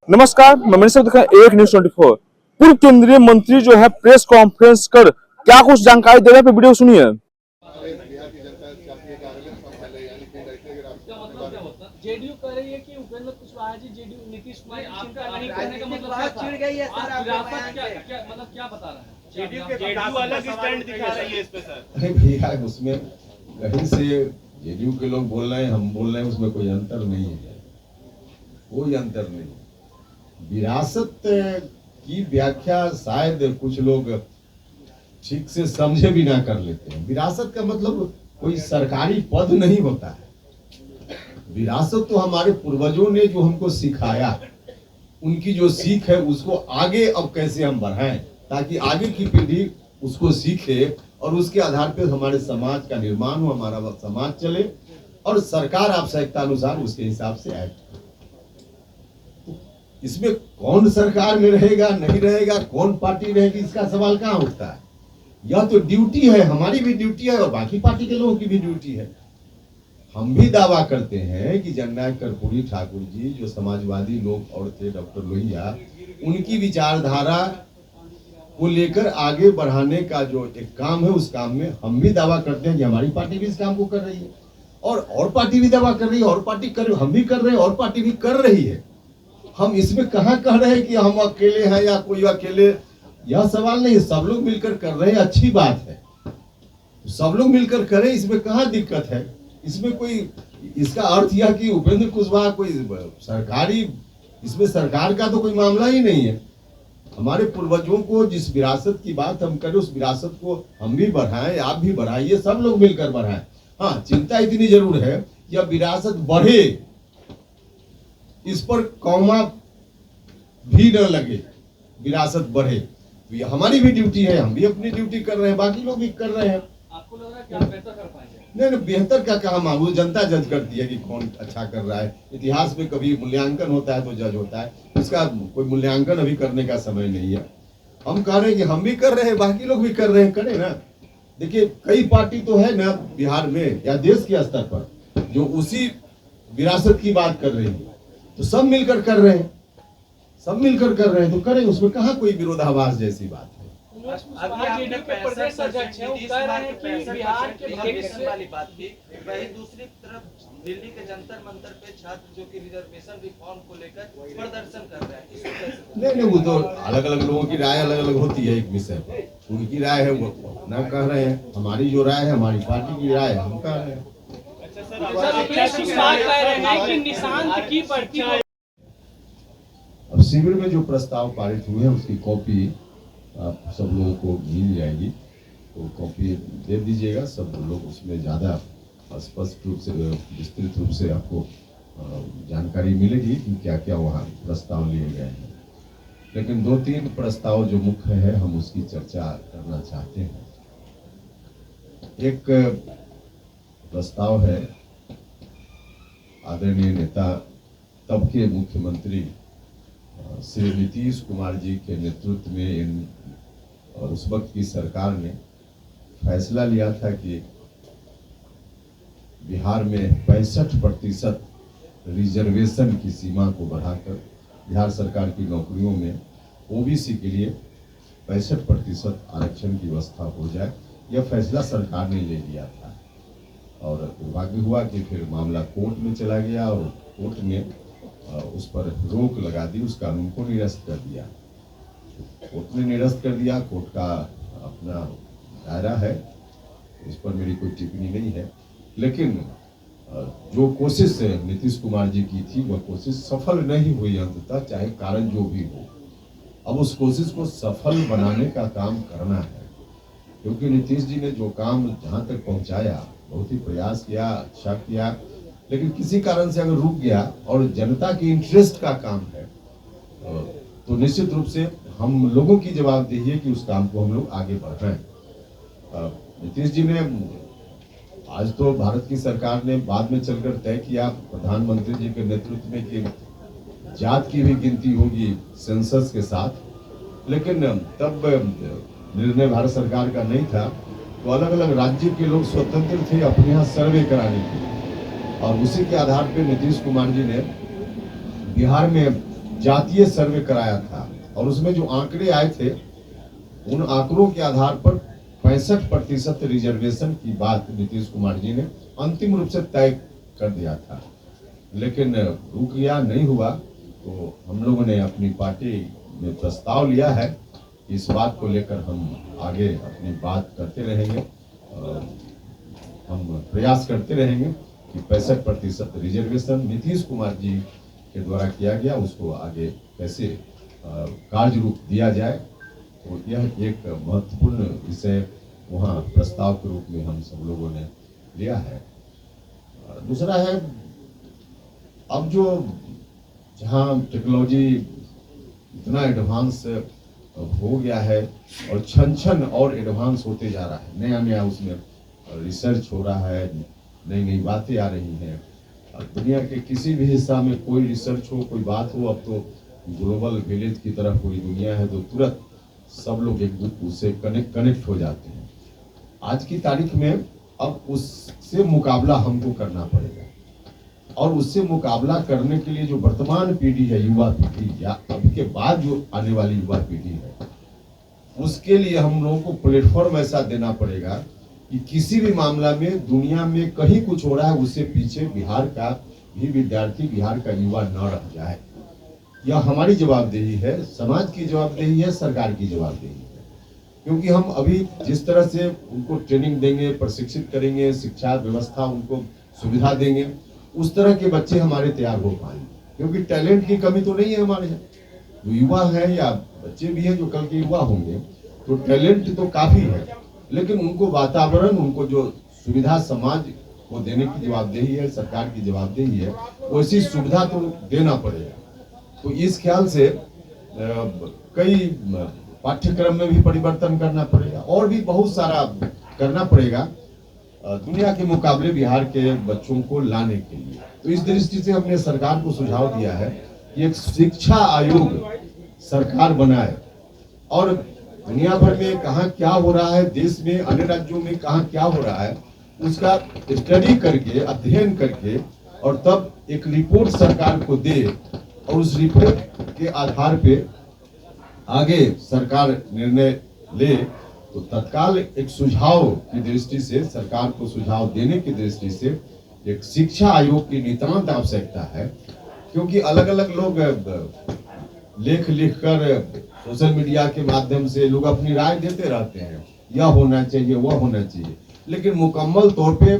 नमस्कार, मैं मनीष दिखा एक न्यूज़ 24। पूर्व केंद्रीय मंत्री जो है प्रेस कॉन्फ्रेंस कर क्या कुछ जानकारी दे रहे हैं, वीडियो सुनिए। जेडीयू कह रही है कि उपेंद्र कुशवाहा जी जेडीयू नीतीश कुमार चिंता नहीं करने का मतलब क्या चिढ़ गई है सर? क्या मतलब क्या बता रहे हैं? जेडीयू अलग स्टैंड दिखा रही है इस पे सर। अरे भैया, उसमें कहीं से जेडीयू के लोग बोल रहे हैं, हम बोल रहे हैं, उसमें कोई अंतर नहीं है, कोई अंतर नहीं। विरासत की व्याख्या शायद कुछ लोग ठीक से समझे भी ना कर लेते हैं। विरासत का मतलब कोई सरकारी पद नहीं होता है। विरासत तो हमारे पूर्वजों ने जो हमको सिखाया, उनकी जो सीख है उसको आगे अब कैसे हम बढ़ाएं ताकि आगे की पीढ़ी उसको सीखे और उसके आधार पर हमारे समाज का निर्माण हो, हमारा समाज चले और सरकार आवश्यकता अनुसार उसके हिसाब से एक्ट। इसमें कौन सरकार में रहेगा नहीं रहेगा, कौन पार्टी रहेगी, इसका सवाल कहाँ उठता है। यह तो ड्यूटी है, हमारी भी ड्यूटी है और बाकी पार्टी के लोगों की भी ड्यूटी है। हम भी दावा करते हैं कि जननायक कर्पूरी ठाकुर जी जो समाजवादी लोग और थे, डॉक्टर लोहिया, उनकी विचारधारा को लेकर आगे बढ़ाने का जो एक काम है, उस काम में हम भी दावा करते हैं कि हमारी पार्टी भी इस काम को कर रही है और पार्टी भी दावा कर रही है, और पार्टी कर, हम भी कर रहे हैं और पार्टी भी कर रही है। हम इसमें कहाँ कह रहे हैं कि हम अकेले हैं या कोई अकेले, यह सवाल नहीं। सब लोग मिलकर कर रहे हैं, अच्छी बात है, सब लोग मिलकर करें, इसमें कहाँ दिक्कत है। इसमें कोई, इसका अर्थ यह कि उपेंद्र कुशवाहा कोई सरकारी, इसमें सरकार का तो कोई मामला ही नहीं है। हमारे पूर्वजों को जिस विरासत की बात हम करें, उस विरासत को हम भी बढ़ाएं, आप भी बढ़ाइए, सब लोग मिलकर बढ़ाएं। हाँ, चिंता इतनी जरूर है कि अब विरासत बढ़े, इस पर कौमा भी न लगे, विरासत बढ़े। तो ये हमारी भी ड्यूटी है, हम भी अपनी ड्यूटी कर रहे हैं, बाकी लोग भी कर रहे हैं। आपको लग रहा है कि आप बेहतर कर पाएंगे? नहीं, बेहतर का कहा मामूल, जनता जज करती है कि कौन अच्छा कर रहा है। इतिहास में कभी मूल्यांकन होता है तो जज होता है, इसका कोई मूल्यांकन अभी करने का समय नहीं है। हम कह रहे हैं कि हम भी कर रहे हैं, बाकी लोग भी कर रहे हैं, करें ना। देखिए, कई पार्टी तो है ना बिहार में या देश के स्तर पर जो उसी विरासत की बात कर रही है, तो सब मिलकर कर रहे हैं, सब मिलकर कर रहे हैं तो करें, उसमें कहाँ कोई विरोधाभास जैसी बात है। जेडीयू के प्रदेश अध्यक्ष हैं, वो कह रहे हैं कि बिहार के भविष्य वाली बात की, वही दूसरी तरफ दिल्ली के जंतर मंतर पे छात्र जो कि रिजर्वेशन रिफॉर्म को लेकर प्रदर्शन कर रहे हैं। नहीं, वो तो अलग अलग लोगों की राय अलग अलग होती है एक विषय पर। उनकी राय है, वो अपना कह रहे हैं, हमारी जो राय है, हमारी पार्टी की राय है, हम कह रहे हैं। अब शिविर में जो प्रस्ताव पारित हुए हैं उसकी कॉपी आप सब लोगों को मिल जाएगी, तो कॉपी दे दीजिएगा। सब लोग उसमें ज़्यादा स्पष्ट रूप से, विस्तृत रूप से आपको जानकारी मिलेगी कि क्या क्या वहाँ प्रस्ताव लिए गए हैं। लेकिन 2-3 प्रस्ताव जो मुख्य है, हम उसकी चर्चा करना चाहते हैं। एक प्रस्ताव है, आदरणीय नेता तब के मुख्यमंत्री श्री नीतीश कुमार जी के नेतृत्व में और उस वक्त की सरकार ने फैसला लिया था कि बिहार में 65% रिजर्वेशन की सीमा को बढ़ाकर बिहार सरकार की नौकरियों में ओबीसी के लिए 65% आरक्षण की व्यवस्था हो जाए। यह फैसला सरकार ने ले लिया था और दुर्भाग्य हुआ कि फिर मामला कोर्ट में चला गया और कोर्ट ने उस पर रोक लगा दी, उस कानून को निरस्त कर दिया। कोर्ट ने निरस्त कर दिया, कोर्ट का अपना दायरा है, उस पर मेरी कोई टिप्पणी नहीं है। लेकिन जो कोशिश नीतीश कुमार जी की थी, वह कोशिश सफल नहीं हुई अंततः, चाहे कारण जो भी हो। अब उस कोशिश को सफल बनाने का काम करना है, क्योंकि नीतीश जी ने जो काम जहाँ तक पहुँचाया, बहुत ही प्रयास किया, अच्छा किया, लेकिन किसी कारण से अगर रुक गया और जनता की इंटरेस्ट का काम है तो निश्चित रूप से हम लोगों की जवाबदेही है कि उस काम को हम लोग आगे बढ़ाएं। नीतीश जी ने, आज तो भारत की सरकार ने बाद में चलकर तय किया प्रधानमंत्री जी के नेतृत्व में कि जात की भी गिनती होगी सेंसस के साथ, लेकिन तब निर्णय भारत सरकार का नहीं था, तो अलग अलग राज्य के लोग स्वतंत्र थे अपने यहाँ सर्वे कराने के, और उसी के आधार पर नीतीश कुमार जी ने बिहार में जातीय सर्वे कराया था और उसमें जो आंकड़े आए थे उन आंकड़ों के आधार पर 65% रिजर्वेशन की बात नीतीश कुमार जी ने अंतिम रूप से तय कर दिया था, लेकिन रुक गया, नहीं हुआ। तो हम लोगों ने अपनी पार्टी में प्रस्ताव लिया है कि इस बात को लेकर हम आगे अपनी बात करते रहेंगे। हम प्रयास करते रहेंगे कि 65% रिजर्वेशन नीतीश कुमार जी के द्वारा किया गया उसको आगे कैसे कार्य रूप दिया जाए। तो यह एक महत्वपूर्ण विषय वहाँ प्रस्ताव के रूप में हम सब लोगों ने लिया है। दूसरा है, अब जो जहाँ टेक्नोलॉजी इतना एडवांस हो गया है और छन और एडवांस होते जा रहा है, नया नया उसमें रिसर्च हो रहा है, नई नई बातें आ रही हैं। दुनिया के किसी भी हिस्सा में कोई रिसर्च हो, कोई बात हो, अब तो ग्लोबल विलेज की तरफ पूरी दुनिया है, तो तुरंत सब लोग एक दूसरे से कनेक्ट हो जाते हैं। आज की तारीख में अब उससे मुकाबला हमको करना पड़ेगा और उससे मुकाबला करने के लिए जो वर्तमान पीढ़ी है, युवा पीढ़ी या अभी के बाद जो आने वाली युवा पीढ़ी है, उसके लिए हम लोगों को प्लेटफॉर्म ऐसा देना पड़ेगा कि किसी भी मामला में दुनिया में कहीं कुछ हो रहा है उससे पीछे बिहार का भी विद्यार्थी, बिहार का युवा न रह जाए। यह हमारी जवाबदेही है, समाज की जवाबदेही है, सरकार की जवाबदेही है। क्योंकि हम अभी जिस तरह से उनको ट्रेनिंग देंगे, प्रशिक्षित करेंगे, शिक्षा व्यवस्था उनको सुविधा देंगे, उस तरह के बच्चे हमारे तैयार हो पाएंगे। क्योंकि टैलेंट की कमी तो नहीं है हमारे यहाँ, जो युवा है या बच्चे भी हैं जो कल के युवा होंगे, तो टैलेंट तो काफी है, लेकिन उनको वातावरण, उनको जो सुविधा समाज को देने की जवाबदेही है, सरकार की जवाबदेही है, वैसी सुविधा तो देना पड़ेगा। तो इस ख्याल से कई पाठ्यक्रम में भी परिवर्तन करना पड़ेगा और भी बहुत सारा करना पड़ेगा दुनिया के मुकाबले बिहार के बच्चों को लाने के लिए। तो इस दृष्टि से हमने सरकार को सुझाव दिया है कि एक शिक्षा आयोग सरकार बनाए और दुनिया भर में कहाँ क्या हो रहा है, देश में अन्य राज्यों में कहाँ क्या हो रहा है, उसका स्टडी करके, अध्ययन करके और तब एक रिपोर्ट सरकार को दे और उस रिपोर्ट के आधार पे आगे सरकार निर्णय ले। तो तत्काल एक सुझाव की दृष्टि से, सरकार को सुझाव देने की दृष्टि से एक शिक्षा आयोग की नितांत आवश्यकता है। क्योंकि अलग अलग लोग लेख लिख कर सोशल मीडिया के माध्यम से लोग अपनी राय देते रहते हैं, यह होना चाहिए, वह होना चाहिए, लेकिन मुकम्मल तौर पे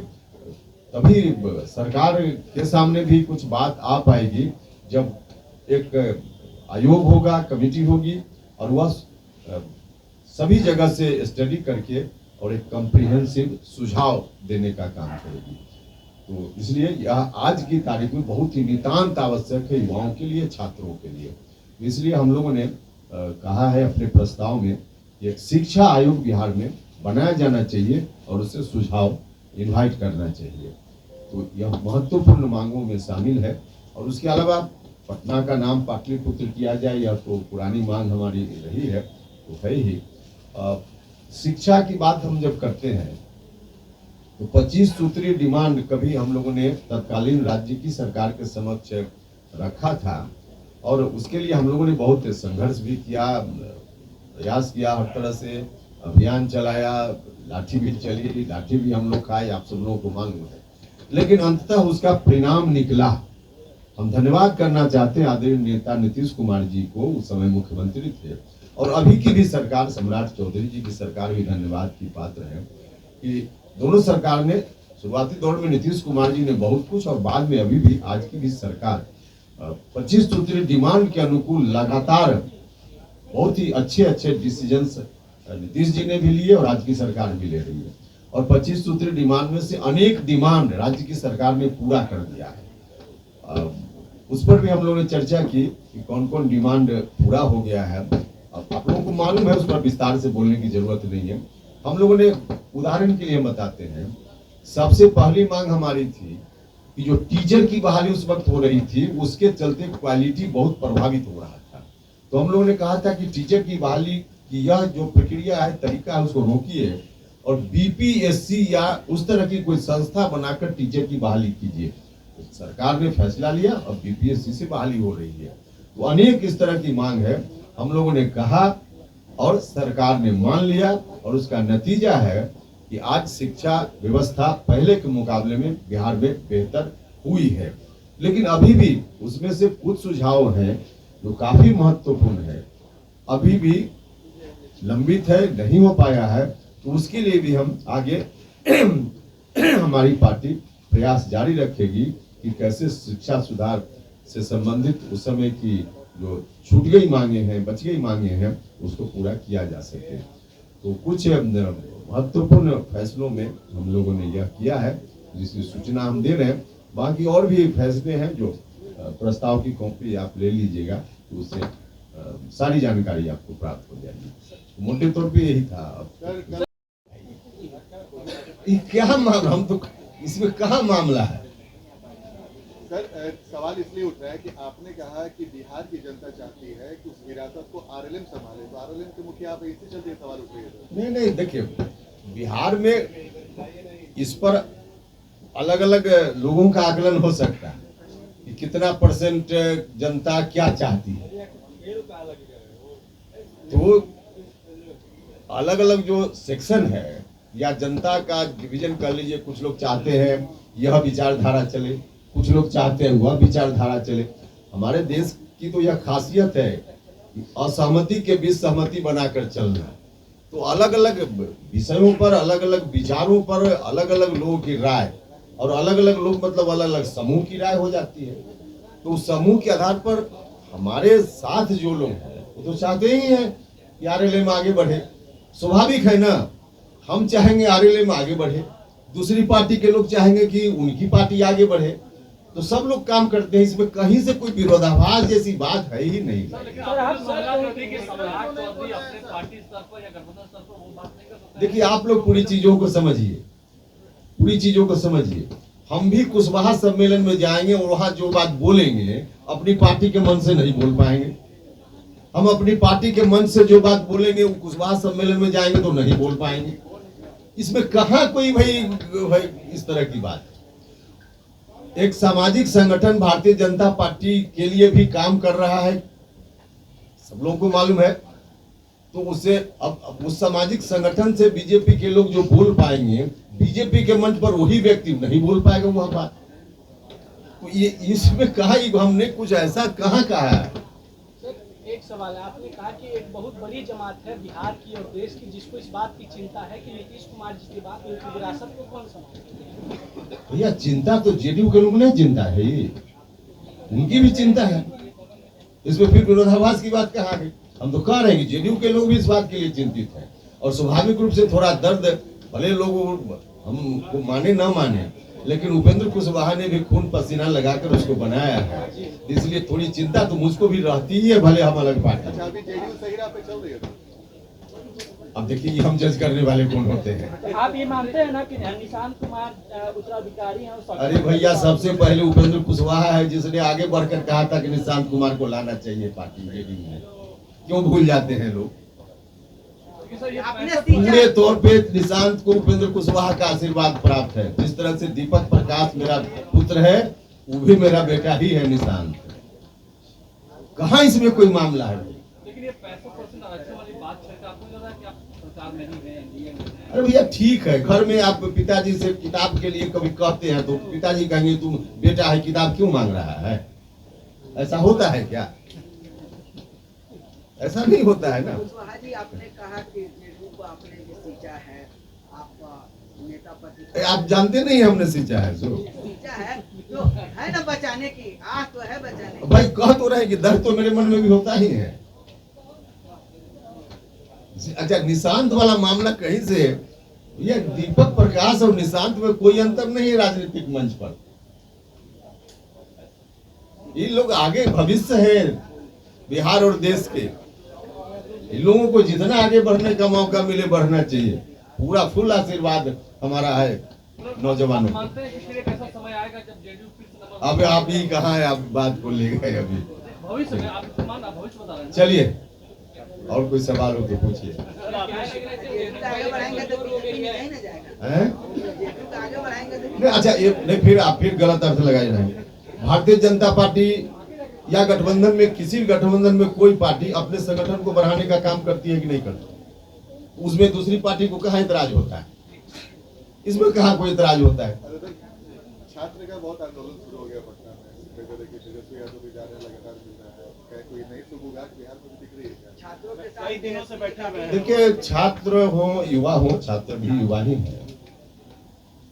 तभी सरकार के सामने भी कुछ बात आ पाएगी जब एक आयोग होगा, कमेटी होगी और वह सभी जगह से स्टडी करके और एक कॉम्प्रिहेंसिव सुझाव देने का काम करेगी। तो इसलिए यह आज की तारीख में बहुत ही नितांत आवश्यक है युवाओं के लिए, छात्रों के लिए। इसलिए हम लोगों ने कहा है अपने प्रस्ताव में कि एक शिक्षा आयोग बिहार में बनाया जाना चाहिए और उससे सुझाव इनवाइट करना चाहिए। तो यह महत्वपूर्ण मांगों में शामिल है। और उसके अलावा पटना का नाम पाटलिपुत्र किया जाए, यह तो पुरानी मांग हमारी रही है, तो है ही। शिक्षा की बात हम जब करते हैं तो 25 सूत्रीय डिमांड कभी हम लोगों ने तत्कालीन राज्य की सरकार के समक्ष रखा था और उसके लिए हम लोगों ने बहुत संघर्ष भी किया, प्रयास किया, हर तरह से अभियान चलाया, लाठी भी चली, लाठी भी हम लोग खाए, आप सब लोगों को मालूम है। लेकिन अंततः उसका परिणाम निकला। हम धन्यवाद करना चाहते हैं आदरणीय नेता नीतीश कुमार जी को, उस समय मुख्यमंत्री थे, और अभी की भी सरकार, सम्राट चौधरी जी की सरकार भी धन्यवाद की पात्र है कि दोनों सरकार ने शुरुआती दौर में नीतीश कुमार जी ने बहुत कुछ और बाद में अभी भी आज की भी सरकार 25 सूत्रीय डिमांड के अनुकूल लगातार बहुत ही अच्छे डिसीजंस नीतीश जी ने भी लिए और आज की सरकार भी ले रही है। और 25 सूत्रीय डिमांड में से अनेक डिमांड राज्य की सरकार ने पूरा कर दिया है। उस पर भी हम लोगों ने चर्चा की कि कौन कौन डिमांड पूरा हो गया है। अब आप लोगों को मालूम है, उस पर विस्तार से बोलने की जरूरत नहीं है। हम लोगों ने उदाहरण के लिए बताते हैं। सबसे पहली मांग हमारी थी कि जो टीचर की बहाली उस वक्त हो रही थी, उसके चलते क्वालिटी बहुत प्रभावित हो रहा था। तो हम लोगों ने कहा था कि टीचर की बहाली की यह जो प्रक्रिया है, तरीका है, उसको रोकिए और बीपीएससी या उस तरह की कोई संस्था बनाकर टीचर की बहाली कीजिए। तो सरकार ने फैसला लिया और बीपीएससी से बहाली हो रही है। तो अनेक इस तरह की मांग है। हम लोगों ने कहा और सरकार ने मान लिया, और उसका नतीजा है कि आज शिक्षा व्यवस्था पहले के मुकाबले में बिहार में बेहतर हुई है। लेकिन अभी भी उसमें से कुछ सुझाव हैं जो काफी महत्वपूर्ण है, अभी भी लंबित है, नहीं हो पाया है। तो उसके लिए भी हम आगे हमारी पार्टी प्रयास जारी रखेगी कि कैसे शिक्षा सुधार से संबंधित उस समय की जो छूट गई मांगे हैं, बच गई मांगे हैं, उसको पूरा किया जा सके। तो कुछ महत्वपूर्ण फैसलों में हम लोगों ने यह किया है, जिसकी सूचना हम दे रहे हैं। बाकी और भी फैसले हैं जो प्रस्ताव की कॉपी आप ले लीजिएगा, तो उससे सारी जानकारी आपको प्राप्त हो जाएगी। मोटे तौर पे यही था। ये क्या मामला, हम तो इसमें कहाँ मामला है सर? सवाल इसलिए उठ रहा है कि आपने कहा कि बिहार की जनता चाहती है कि उस विरासत को आरएलएम संभाले, तो आरएलएम के मुखिया आप इसी चलते सवाल उठ रहे हैं? नहीं, देखिए, बिहार में इस पर अलग अलग लोगों का आकलन हो सकता है कि कितना परसेंट जनता क्या चाहती है। तो अलग अलग जो सेक्शन है या जनता का डिवीजन कर लीजिए, कुछ लोग चाहते हैं यह विचारधारा चले, कुछ लोग चाहते हैं वह विचारधारा चले। हमारे देश की तो यह खासियत है कि असहमति के बीच सहमति बनाकर चलना। तो अलग अलग विषयों पर, अलग अलग विचारों पर अलग अलग लोगों की राय, और अलग अलग लोग मतलब अलग अलग समूह की राय हो जाती है। तो उस समूह के आधार पर हमारे साथ जो लोग हैं वो तो चाहते ही हैं कि आरएलएम आगे बढ़े। स्वाभाविक है ना, हम चाहेंगे आरएलएम आगे बढ़े, दूसरी पार्टी के लोग चाहेंगे कि उनकी पार्टी आगे बढ़े। तो सब लोग काम करते हैं, इसमें कहीं से कोई विरोधाभास जैसी बात है ही नहीं। देखिए, आप लोग पूरी चीजों को समझिए, पूरी चीजों को समझिए। हम भी कुशवाहा सम्मेलन में जाएंगे और वहां जो बात बोलेंगे अपनी पार्टी के मन से नहीं बोल पाएंगे। हम अपनी पार्टी के मन से जो बात बोलेंगे वो कुशवाहा सम्मेलन में जाएंगे तो नहीं बोल पाएंगे। इसमें कहाँ कोई भाई इस तरह की बात। एक सामाजिक संगठन भारतीय जनता पार्टी के लिए भी काम कर रहा है, सब लोगों को मालूम है। तो उससे अब उस सामाजिक संगठन से बीजेपी के लोग जो बोल पाएंगे, बीजेपी के मंच पर वही व्यक्ति नहीं बोल पाएगा वह बात। तो ये इसमें कहा, हमने कुछ ऐसा कहाँ कहा है? एक सवाल है, आपने कहा कि एक बहुत बड़ी जमात है बिहार की और देश की जिसको इस बात की चिंता है कि नीतीश कुमार जी के बाद उनकी विरासत को कौन संभालेगा? भैया, चिंता तो जेडीयू के लोग नहीं चिंता है, ये उनकी भी चिंता है। इसमें फिर विरोधाभास की बात कहाँ है? हम तो कह रहे हैं कि जेडीयू के लोग भी इस बात के लिए चिंतित हैं, और स्वाभाविक रूप से थोड़ा दर्द, भले लोग हमको माने ना माने, लेकिन उपेंद्र कुशवाहा ने भी खून पसीना लगाकर उसको बनाया है, इसलिए थोड़ी चिंता तो मुझको भी रहती ही है, भले हम अलग पार्टी। अच्छा, अभी जेडीयू सही राह पे चल रही है? अब देखिए, हम जज करने वाले कौन होते हैं? आप ये मानते हैं ना कि निशांत कुमार उत्तराधिकारी हैं? अरे भैया, सबसे पहले उपेंद्र कुशवाहा है जिसने आगे बढ़कर कहा था कि निशांत कुमार को लाना चाहिए पार्टी जेडीयू में। क्यों भूल जाते हैं लोग? पूरे तौर पे निशांत को उपेंद्र कुशवाहा का आशीर्वाद प्राप्त है। जिस तरह से दीपक प्रकाश मेरा पुत्र है, वो भी मेरा बेटा ही है निशांत। कहाँ इसमें कोई मामला है? लेकिन ये 65% आरक्षण वाली बात है, आपको लग रहा है कि आप सरकार में नहीं है, एनडीए में है? अरे भैया, ठीक है, घर में आप पिताजी से किताब के लिए कभी कहते हैं तो पिताजी कहेंगे तुम बेटा है, किताब क्यों मांग रहा है? ऐसा होता है क्या? ऐसा नहीं होता है ना। कुशवाहा जी, आपने कहा कि जेडीयू को आपने जो सींचा है, आपका नेता पति आप जानते नहीं हमने सींचा है, सींचा है जो है ना, बचाने की आस तो है, बचाने की। भाई कह तो रहे कि दर्द तो मेरे मन में भी होता ही है। अच्छा, निशांत वाला मामला कहीं से, ये दीपक प्रकाश और निशांत में कोई अंतर नहीं है राजनीतिक मंच पर। ये लोग आगे भविष्य है बिहार और देश के। इन लोगों को जितना आगे बढ़ने का मौका मिले बढ़ना चाहिए। पूरा फुल आशीर्वाद हमारा है नौजवानों को। मानते हैं कि फिर एक ऐसा समय आएगा जब जेडीयू फिर से नंबर अब आप ही कहाँ है, आप बात को ले गए अभी। भविष्य में आप भविष्य बता रहे हैं। चलिए, और कोई सवाल हो तो पूछिए। जेडीयू का आगे बढ़ाएंगे तो बीजेपी में नहीं ना जाएगा? हैं? जेडीयू का आगे बढ़ाएंगे तो नहीं, अच्छा, ये नहीं, फिर आप फिर गलत अर्थ लगाए रहेंगे। भारतीय जनता पार्टी या गठबंधन में, किसी भी गठबंधन में कोई पार्टी अपने संगठन को बढ़ाने का काम करती है कि नहीं करती? उसमें दूसरी पार्टी को कहाँ इतराज होता है? इसमें कहाँ कोई इतराज होता है? छात्र का बहुत आंदोलन शुरू हो गया पटना में, देखिए तेजस्वी यादव भी जा रहे हैं, लगातार मिल रहा है, क्या कोई नई सुबुगाहट बिहार में दिख रही है क्या? छात्रों के साथ कई दिनों से बैठे हुए हैं। देखिए, छात्र हो युवा हो, छात्र भी युवा ही है,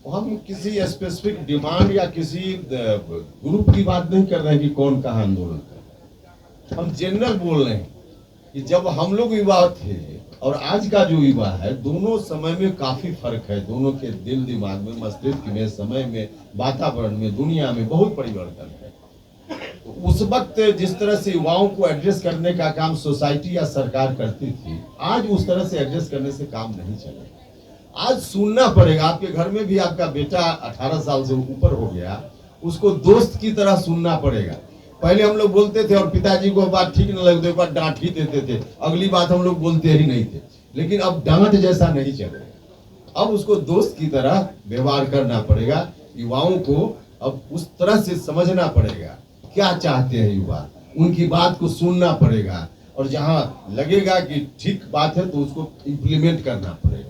हम किसी स्पेसिफिक डिमांड या किसी ग्रुप की बात नहीं कर रहे हैं कि कौन कहाँ आंदोलन कर। हम जनरल बोल रहे हैं कि जब हम लोग युवा थे और आज का जो युवा है, दोनों समय में काफी फर्क है। दोनों के दिल दिमाग में, मस्तिष्क में, समय में, वातावरण में, दुनिया में बहुत परिवर्तन है। तो उस वक्त जिस तरह से युवाओं को एड्रेस करने का काम सोसाइटी या सरकार करती थी, आज उस तरह से एड्रेस करने से काम नहीं चलेगा। आज सुनना पड़ेगा। आपके घर में भी आपका बेटा 18 साल से ऊपर हो गया, उसको दोस्त की तरह सुनना पड़ेगा। पहले हम लोग बोलते थे और पिताजी को बात ठीक न लगती, एक बार डांट ही देते थे, अगली बात हम लोग बोलते ही नहीं थे। लेकिन अब डांट जैसा नहीं चलेगा, अब उसको दोस्त की तरह व्यवहार करना पड़ेगा। युवाओं को अब उस तरह से समझना पड़ेगा क्या चाहते हैं युवा, उनकी बात को सुनना पड़ेगा और जहां लगेगा कि ठीक बात है तो उसको इम्प्लीमेंट करना पड़ेगा।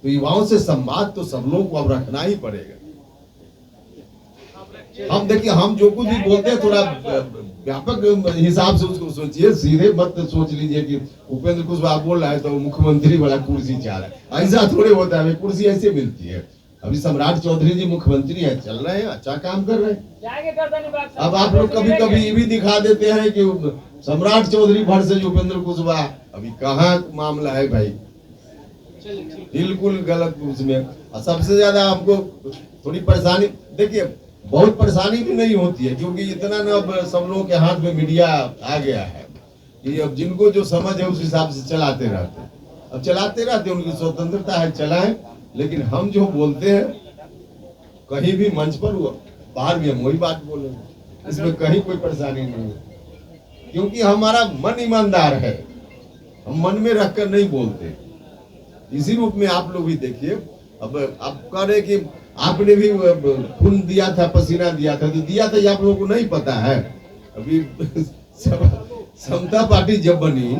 तो युवाओं से संवाद तो सब लोग को अब रखना ही पड़ेगा। हम देखिए, हम जो कुछ भी बोलते हैं थोड़ा व्यापक हिसाब से उसको सोचिए, सीधे मत सोच लीजिए कि उपेंद्र कुशवाहा बोल रहा है तो मुख्यमंत्री वाला कुर्सी चाह रहा है। ऐसा थोड़े होता है, कुर्सी ऐसे मिलती है। अभी सम्राट चौधरी जी मुख्यमंत्री है, चल रहे हैं, अच्छा काम कर रहे हैं। अब आप लोग कभी कभी ये भी दिखा देते हैं कि सम्राट चौधरी वर्सेस उपेंद्र कुशवाहा, अभी कहाँ मामला है भाई? बिल्कुल गलत उसमें। और सबसे ज्यादा हमको थोड़ी परेशानी, देखिए बहुत परेशानी भी नहीं होती है क्योंकि इतना ना अब सब लोगों के हाथ में मीडिया आ गया है कि अब जिनको जो समझ है उस हिसाब से चलाते रहते हैं। अब चलाते रहते हैं, उनकी स्वतंत्रता है, चलाएं। लेकिन हम जो बोलते हैं कहीं भी मंच पर, बाहर भी हम वही बात बोलेंगे, इसमें कहीं कोई परेशानी नहीं है क्योंकि हमारा मन ईमानदार है, हम मन में रखकर नहीं बोलते। इसी रूप में आप लोग भी देखिए, अब आप कह रहे कि आपने भी खून दिया था, पसीना दिया था, तो दिया था ये आप लोगों को नहीं पता है। अभी समता पार्टी जब बनी,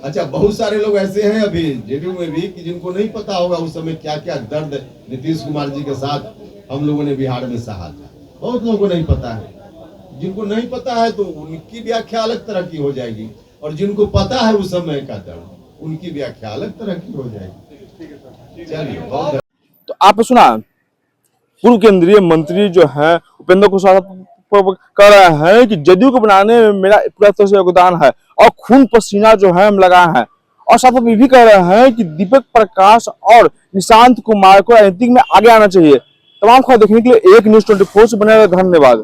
अच्छा बहुत सारे लोग ऐसे हैं अभी जेडीयू में भी कि जिनको नहीं पता होगा उस समय क्या क्या दर्द नीतीश कुमार जी के साथ हम लोगों ने बिहार में सहा था। बहुत लोगों को नहीं पता है, जिनको नहीं पता है तो उनकी व्याख्या अलग तरह की हो जाएगी, और जिनको पता है उस समय का दर्द, उनकी व्याख्या अलग तरह की हो जाएगी। चलिए, बहुत तो आपने सुना पूर्व केंद्रीय मंत्री जो है उपेंद्र कुशवाहा कह रहे हैं कि जदयू को बनाने में मेरा पूरा तरह से योगदान है और खून पसीना जो है हम लगाए हैं। और साथ ही भी कह रहे हैं कि दीपक प्रकाश और निशांत कुमार को राजनीति में आगे आना चाहिए। तमाम खबर देखने के लिए एक न्यूज़ 24 से बने रहे। धन्यवाद।